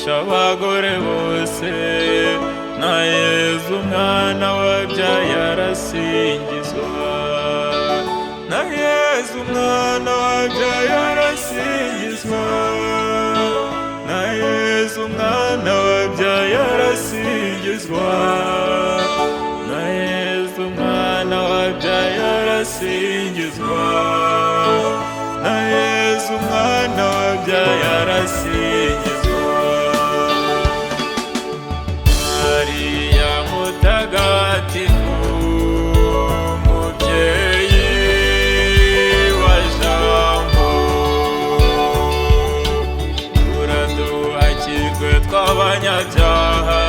kurusha abagore bose, na Yezu umwana wabyaye arasingizwa, na Yezu umwana wabyaye arasingizwa, na Yezu umwana wabyaye arasingizwa, na Yezu umwana wabyaye arasingizwa, na Yezu umwana wabyaye arasingizwa. Mariya mutagatifu, mubyeyi wa Jambo, uraduhakirwe tw'abanyabyaha,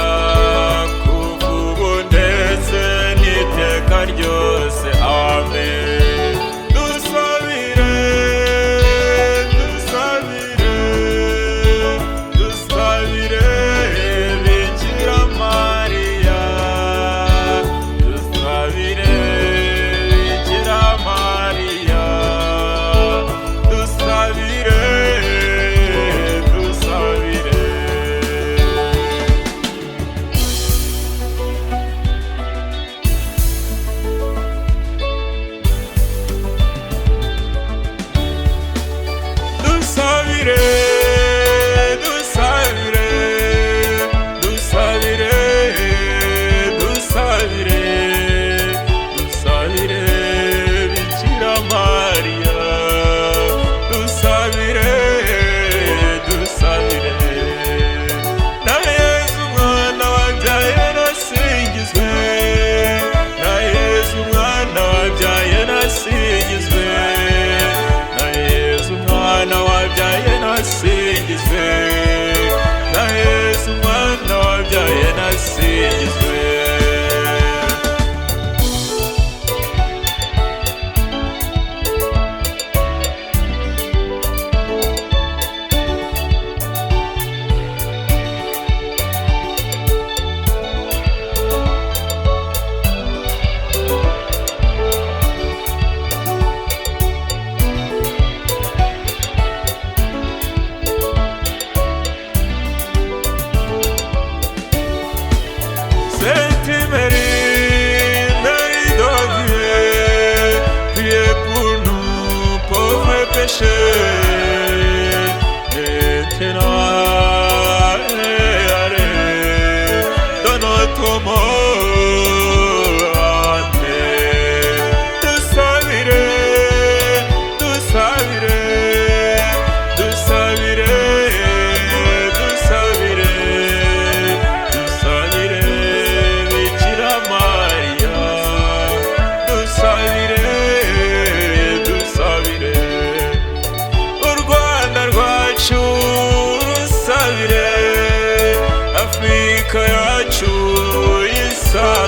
kuva ubu ndetse n'iteka ryose, amen. Dusabire, dusabire, dusabire Bikira Mariya, dusabire Bikira Mariya, dusabire, dusabire. Dusabire, dusabire, dusabire, dusabire, dusabire Bikira Mariya, dusabire, dusabire. Na Yezu umwana wabyaye arasingizwe, na Yezu umwana wabyaye arasingizwe, na Yezu umwana wabyaye nasingizwe, na Yezu umwana wabyaye nasingizwe. Sainte Marie, Mère de Dieu, priez pour nous pauvres pécheurs, maintenant et à l'heure de notre mort. Amen. Dusabire, dusabire, dusabire, dusabire, dusabire Bikira Mariya, dusabire, dusabire. U Rwanda rwacu rusabire, Afurika yacu yisabire.